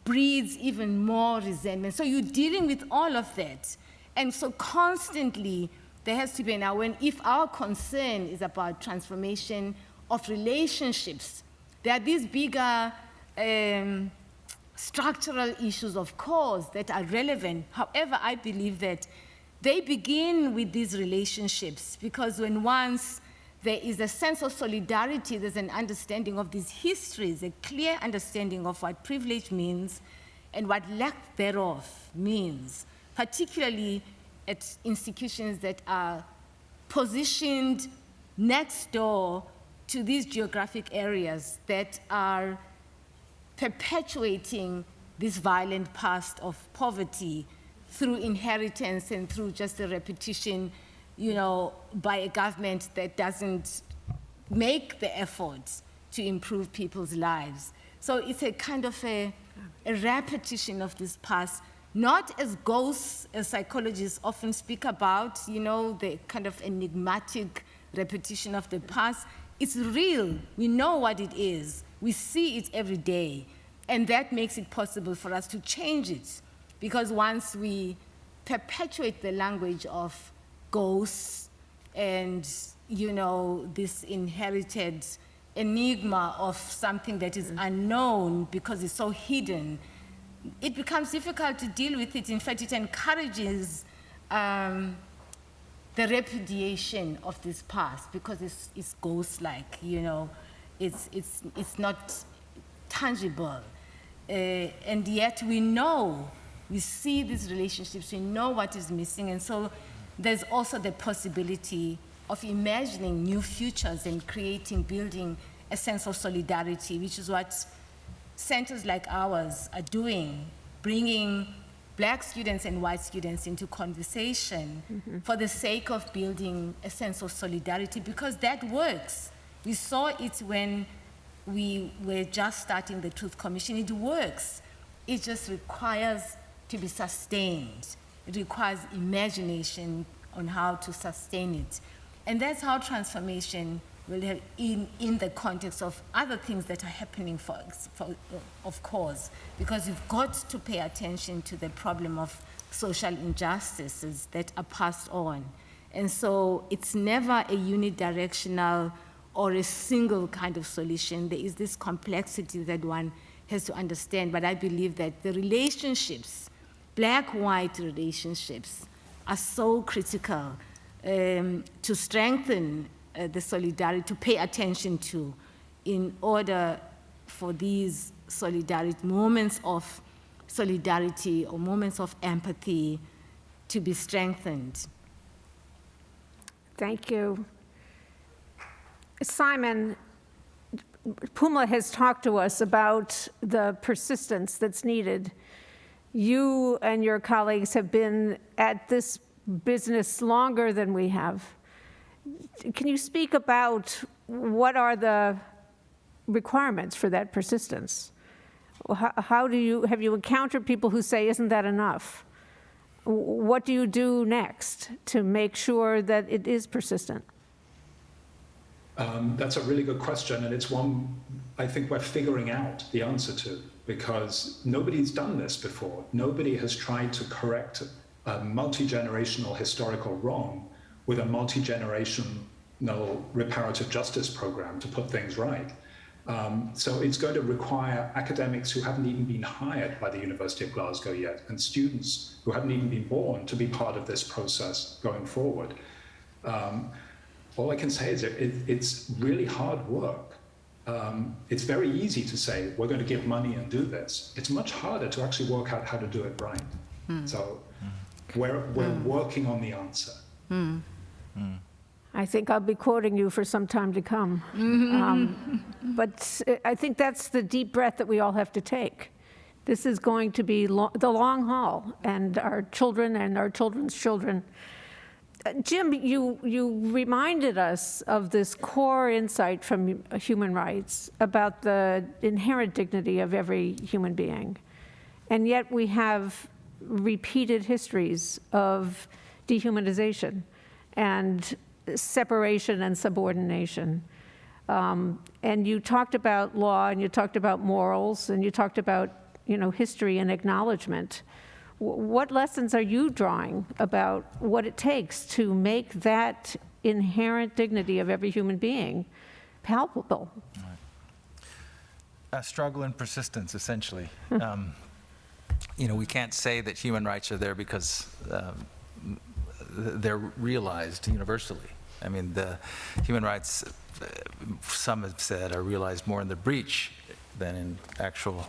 breeds even more resentment. So you're dealing with all of that. And so constantly there has to be, now if our concern is about transformation of relationships, there are these bigger structural issues, of course, that are relevant. However, I believe that they begin with these relationships, because when once there is a sense of solidarity, there's an understanding of these histories, a clear understanding of what privilege means and what lack thereof means, particularly at institutions that are positioned next door to these geographic areas that are perpetuating this violent past of poverty through inheritance and through just a repetition, you know, by a government that doesn't make the efforts to improve people's lives. So it's a kind of a repetition of this past, not as ghosts, as psychologists often speak about, you know, the kind of enigmatic repetition of the past. It's real. We know what it is. We see it every day. And that makes it possible for us to change it. Because once we perpetuate the language of ghosts and, you know, this inherited enigma of something that is unknown because it's so hidden, it becomes difficult to deal with it. In fact, it encourages the repudiation of this past because it's ghost-like, you know, it's not tangible. And yet we know, we see these relationships, we know what is missing, and so there's also the possibility of imagining new futures and building a sense of solidarity, which is what centers like ours are doing, bringing Black students and white students into conversation for the sake of building a sense of solidarity, because that works. We saw it when we were just starting the Truth Commission. It works. It just requires to be sustained. It requires imagination on how to sustain it. And that's how transformation will have in the context of other things that are happening, of course, because you've got to pay attention to the problem of social injustices that are passed on. And so it's never a unidirectional or a single kind of solution. There is this complexity that one has to understand, but I believe that the relationships, Black-white relationships, are so critical to strengthen the solidarity, to pay attention to, in order for these moments of solidarity or moments of empathy to be strengthened. Thank you. Simon, Pumla has talked to us about the persistence that's needed. You and your colleagues have been at this business longer than we have. Can you speak about what are the requirements for that persistence? Have you encountered people who say, isn't that enough? What do you do next to make sure that it is persistent? That's a really good question, and it's one I think we're figuring out the answer to, because nobody's done this before. Nobody has tried to correct a multi-generational historical wrong with a multi-generational reparative justice program to put things right. So it's going to require academics who haven't even been hired by the University of Glasgow yet, and students who haven't even been born, to be part of this process going forward. All I can say is it's really hard work. It's very easy to say, we're going to give money and do this. It's much harder to actually work out how to do it right. So we're working on the answer. I think I'll be quoting you for some time to come. But I think that's the deep breath that we all have to take. This is going to be the long haul, and our children and our children's children. Jim, you reminded us of this core insight from human rights about the inherent dignity of every human being. And yet we have repeated histories of dehumanization and separation and subordination. And you talked about law, and you talked about morals, and you talked about, history and acknowledgement. What lessons are you drawing about what it takes to make that inherent dignity of every human being palpable? A struggle and persistence, essentially. We can't say that human rights are there because they're realized universally. I mean, the human rights, some have said, are realized more in the breach than in actual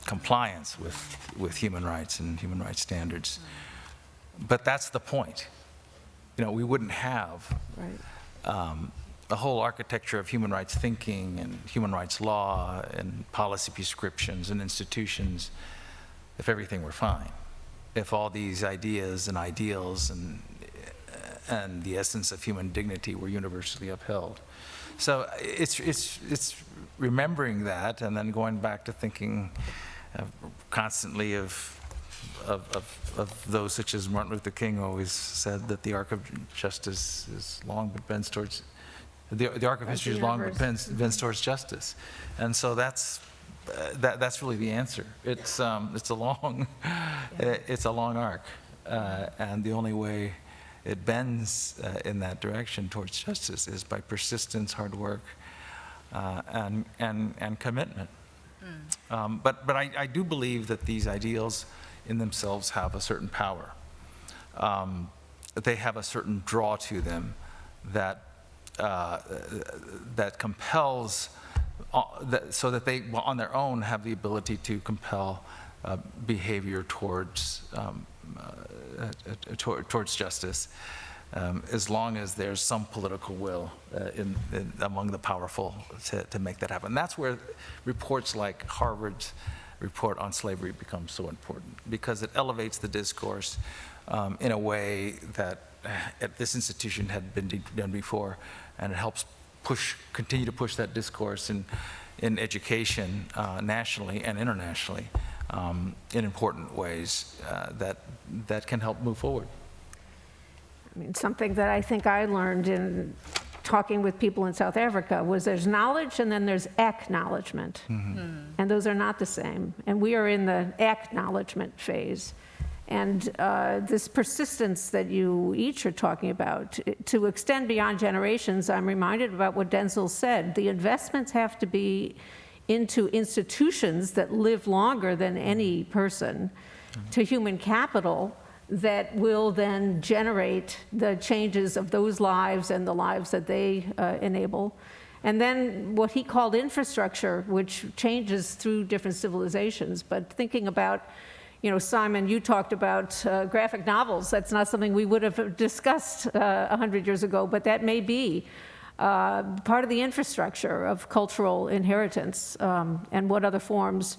compliance with human rights and human rights standards. But that's the point. We wouldn't have the whole architecture of human rights thinking and human rights law and policy prescriptions and institutions if everything were fine, if all these ideas and ideals and the essence of human dignity were universally upheld. So it's remembering that, and then going back to thinking constantly of those such as Martin Luther King always said that the arc of justice is long but bends towards, the arc of history is long but bends towards justice. And so that's really the answer. It's a long arc, and the only way it bends in that direction towards justice is by persistence, hard work, and commitment. But I do believe that these ideals in themselves have a certain power. They have a certain draw to them that compels, so that they, on their own, have the ability to compel behavior towards justice, as long as there's some political will among the powerful to make that happen. That's where reports like Harvard's report on slavery become so important, because it elevates the discourse in a way that this institution had been done before, and it helps continue to push that discourse in education nationally and internationally in important ways that can help move forward. I mean, something that I think I learned in talking with people in South Africa was there's knowledge and then there's acknowledgement. And those are not the same. And we are in the acknowledgement phase. And this persistence that you each are talking about, to extend beyond generations, I'm reminded about what Densil said. The investments have to be into institutions that live longer than any person, to human capital that will then generate the changes of those lives and the lives that they enable. And then what he called infrastructure, which changes through different civilizations. But thinking about, Simon, you talked about graphic novels. That's not something we would have discussed 100 years ago, but that may be part of the infrastructure of cultural inheritance, and what other forms,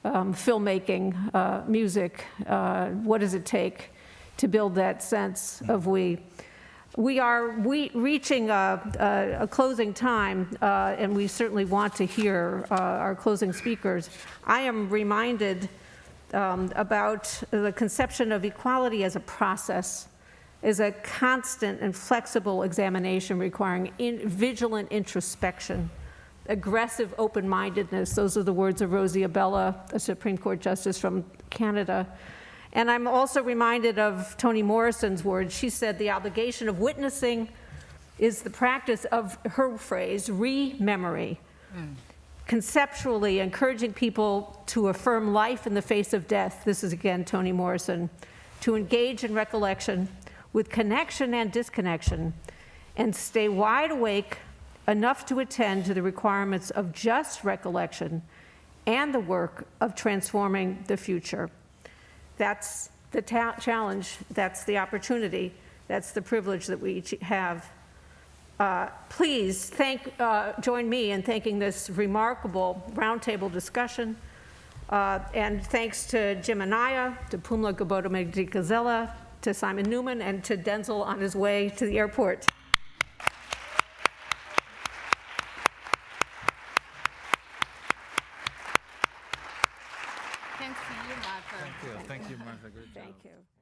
filmmaking, music, what does it take to build that sense of we? We are reaching a closing time, and we certainly want to hear our closing speakers. I am reminded about the conception of equality as a process, is a constant and flexible examination requiring vigilant introspection, aggressive open-mindedness. Those are the words of Rosie Abella, a Supreme Court justice from Canada. And I'm also reminded of Toni Morrison's words. She said the obligation of witnessing is the practice of, her phrase, re-memory. Conceptually encouraging people to affirm life in the face of death. This is again Toni Morrison. To engage in recollection with connection and disconnection, and stay wide awake enough to attend to the requirements of just recollection and the work of transforming the future. That's the challenge, that's the opportunity, that's the privilege that we each have. Please join me in thanking this remarkable roundtable discussion. And thanks to Jim Anaya, to Pumla Gobodo-Madikizela, to Simon Newman, and to Densil on his way to the airport. Thank to you, Martha. Thank you, Martha. Great job. Thank you.